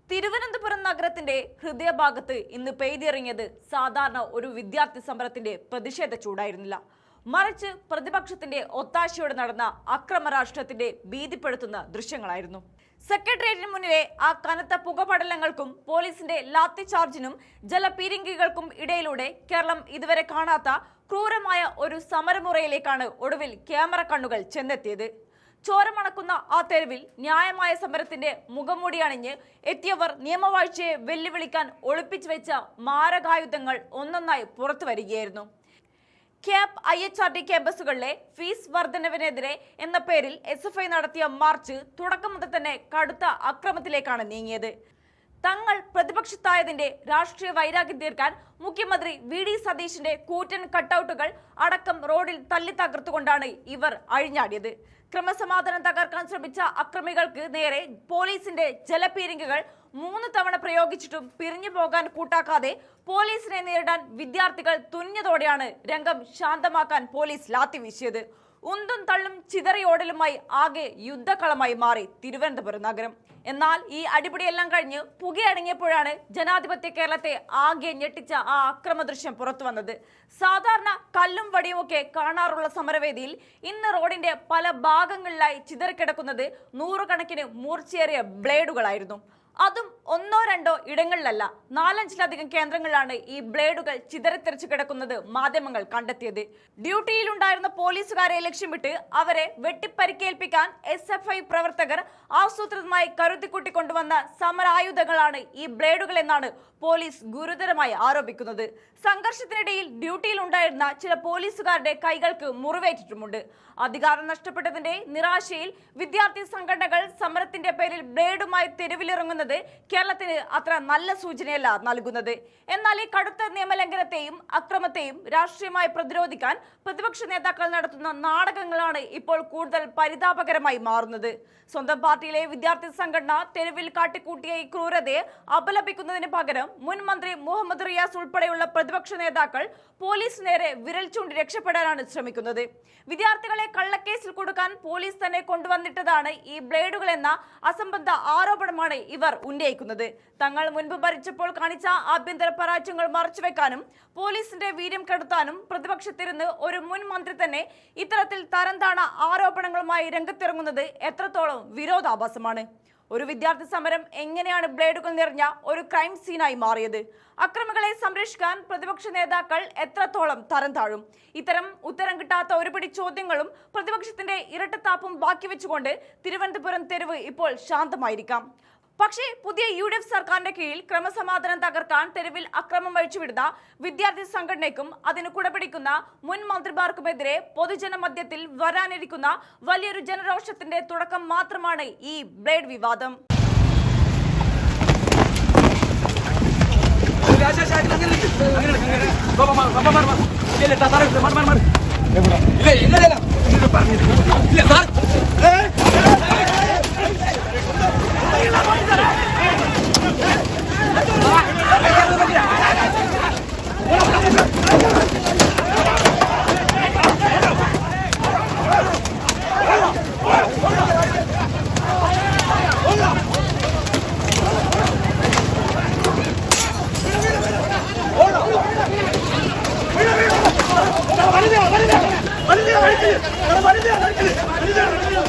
തിരുവനന്തപുരം നഗരത്തിന്റെ ഹൃദയഭാഗത്ത് ഇന്ന് പെയ്തിറങ്ങിയത് സാധാരണ ഒരു വിദ്യാർത്ഥി സമരത്തിന്റെ പ്രതിഷേധ ചൂടായിരുന്നില്ല, മറിച്ച് പ്രതിപക്ഷത്തിന്റെ ഒത്താശയോടെ നടന്ന അക്രമരാഷ്ട്രത്തിന്റെ ഭീതിപ്പെടുത്തുന്ന ദൃശ്യങ്ങളായിരുന്നു. സെക്രട്ടേറിയറ്റിന് മുന്നിലെ ആ കനത്ത പുകപടലങ്ങൾക്കും പോലീസിന്റെ ലാത്തി ചാർജിനും ജലപീരങ്കികൾക്കും ഇടയിലൂടെ കേരളം ഇതുവരെ കാണാത്ത ക്രൂരമായ ഒരു സമരമുറയിലേക്കാണ് ഒടുവിൽ ക്യാമറ കണ്ണുകൾ ചെന്നെത്തിയത്. ചോരമണക്കുന്ന ആ തെരുവിൽ ന്യായമായ സമരത്തിന്റെ മുഖംമൂടി അണിഞ്ഞ് എത്തിയവർ നിയമവാഴ്ചയെ വെല്ലുവിളിക്കാൻ ഒളിപ്പിച്ചു വെച്ച മാരകായുധങ്ങൾ ഒന്നൊന്നായി പുറത്തു വരികയായിരുന്നു. ക്യാപ് IHRD ക്യാമ്പസുകളിലെ ഫീസ് വർധനവിനെതിരെ എന്ന പേരിൽ SFI നടത്തിയ മാർച്ച് തുടക്കം മുതൽ തന്നെ കടുത്ത അക്രമത്തിലേക്കാണ് നീങ്ങിയത്. തങ്ങൾ പ്രതിപക്ഷത്തായതിന്റെ രാഷ്ട്രീയ വൈരാഗ്യം തീർക്കാൻ മുഖ്യമന്ത്രി VD സതീശിന്റെ കൂറ്റൻ കട്ടൌട്ടുകൾ അടക്കം റോഡിൽ തല്ലി തകർത്തുകൊണ്ടാണ് ഇവർ അഴിഞ്ഞാടിയത്. ക്രമസമാധാനം തകർക്കാൻ ശ്രമിച്ച അക്രമികൾക്ക് നേരെ പോലീസിന്റെ ജലപീരങ്കികൾ 3 തവണ പ്രയോഗിച്ചിട്ടും പിരിഞ്ഞു പോകാൻ കൂട്ടാക്കാതെ പോലീസിനെ നേരിടാൻ വിദ്യാർത്ഥികൾ തുനിഞ്ഞതോടെയാണ് രംഗം ശാന്തമാക്കാൻ പോലീസ് ലാത്തി വീശിയത്. ഉന്തും തള്ളും ചിതറിയോടലുമായി ആകെ യുദ്ധക്കളമായി മാറി തിരുവനന്തപുരം നഗരം. എന്നാൽ ഈ അടിപിടിയെല്ലാം കഴിഞ്ഞ് പുകയടങ്ങിയപ്പോഴാണ് ജനാധിപത്യ കേരളത്തെ ആകെ ഞെട്ടിച്ച ആ അക്രമ ദൃശ്യം പുറത്തു വന്നത്. സാധാരണ കല്ലും വടിയുമൊക്കെ കാണാറുള്ള സമരവേദിയിൽ ഇന്ന് റോഡിന്റെ പല ഭാഗങ്ങളിലായി ചിതറിക്കിടക്കുന്നത് 100 കണക്കിന് മൂർച്ചയേറിയ ബ്ലേഡുകളായിരുന്നു. അതും 1-2 ഇടങ്ങളിലല്ല, 4-5ലധികം കേന്ദ്രങ്ങളിലാണ് ഈ ബ്ലേഡുകൾ ചിതറിത്തെറിച്ചു കിടക്കുന്നത് മാധ്യമങ്ങൾ കണ്ടെത്തിയത്. ഡ്യൂട്ടിയിലുണ്ടായിരുന്ന പോലീസുകാരെ ലക്ഷ്യമിട്ട് അവരെ വെട്ടിപ്പരിക്കേൽപ്പിക്കാൻ SFI പ്രവർത്തകർ ആസൂത്രിതമായി കരുതിക്കൂട്ടിക്കൊണ്ടുവന്ന സമരായുധങ്ങളാണ് ഈ ബ്ലേഡുകൾ എന്നാണ് പോലീസ് ഗുരുതരമായി ആരോപിക്കുന്നത്. സംഘർഷത്തിനിടയിൽ ഡ്യൂട്ടിയിലുണ്ടായിരുന്ന ചില പോലീസുകാരുടെ കൈകൾക്ക് മുറിവേറ്റിട്ടുമുണ്ട്. അധികാരം നഷ്ടപ്പെട്ടതിന്റെ നിരാശയിൽ വിദ്യാർത്ഥി സംഘടനകൾ സമരത്തിന്റെ പേരിൽ ബ്ലേഡുമായി തെരുവിലിറങ്ങുന്നത് കേരളത്തിന് അത്ര നല്ല സൂചനയല്ല നൽകുന്നത്. എന്നാൽ ഈ കടുത്ത നിയമലംഘനത്തെയും അക്രമത്തെയും രാഷ്ട്രീയമായി പ്രതിരോധിക്കാൻ പ്രതിപക്ഷ നേതാക്കൾ നടത്തുന്ന നാടകങ്ങളാണ് ഇപ്പോൾ കൂടുതൽ പരിതാപകരമായി മാറുന്നത്. സ്വന്തം പാർട്ടിയിലെ വിദ്യാർത്ഥി സംഘടന തെരുവിൽ കാട്ടിക്കൂട്ടിയ ഈ ക്രൂരതയെ അപലപിക്കുന്നതിന് പകരം മുൻ മന്ത്രി മുഹമ്മദ് റിയാസ് ഉൾപ്പെടെയുള്ള പ്രതിപക്ഷ നേതാക്കൾ പോലീസ് നേരെ വിരൽ ചൂണ്ടി രക്ഷപ്പെടാനാണ് ശ്രമിക്കുന്നത്. വിദ്യാർത്ഥികളെ കള്ളക്കേസിൽ കൊടുക്കാൻ പോലീസ് തന്നെ കൊണ്ടുവന്നിട്ടതാണ് ഈ ബ്ലേഡുകൾ എന്ന അസംബന്ധ ആരോപണമാണ് ഇവർ ഉന്നയിക്കുന്നത്. തങ്ങൾ മുൻപ് ഭരിച്ചപ്പോൾ കാണിച്ച ആഭ്യന്തര പരാജയങ്ങൾ മറച്ചുവെക്കാനും പോലീസിന്റെ വീര്യം കെടുത്താനും പ്രതിപക്ഷത്തിരുന്ന് ഒരു മുൻ മന്ത്രി തന്നെ ഇത്തരത്തിൽ തരംതാണ ആരോപണങ്ങളുമായി രംഗത്തിറങ്ങുന്നത് എത്രത്തോളം വിരോധാഭാസമാണ്. ഒരു വിദ്യാർത്ഥി സമരം എങ്ങനെയാണ് ബ്ലേഡുകൾ നിറഞ്ഞ ഒരു ക്രൈം സീനായി മാറിയത്? അക്രമികളെ സംരക്ഷിക്കാൻ പ്രതിപക്ഷ നേതാക്കൾ എത്രത്തോളം തരം താഴും? ഇത്തരം ഉത്തരം കിട്ടാത്ത ഒരുപിടി ചോദ്യങ്ങളും പ്രതിപക്ഷത്തിന്റെ ഇരട്ടത്താപ്പും ബാക്കി വെച്ചുകൊണ്ട് തിരുവനന്തപുരം തെരുവ് ഇപ്പോൾ ശാന്തമായിരിക്കാം. പക്ഷേ പുതിയ UDF സർക്കാരിന്റെ കീഴിൽ ക്രമസമാധാനം തകർക്കാൻ തെരുവിൽ അക്രമം വഴിച്ചുവിടുന്ന വിദ്യാർത്ഥി സംഘടനയ്ക്കും അതിന് കുടപിടിക്കുന്ന മുൻ മന്ത്രിമാർക്കുമെതിരെ പൊതുജന മധ്യത്തിൽ വരാനിരിക്കുന്ന വലിയൊരു ജനരോഷത്തിന്റെ തുടക്കം മാത്രമാണ് ഈ ബ്ലേഡ് വിവാദം. What is it?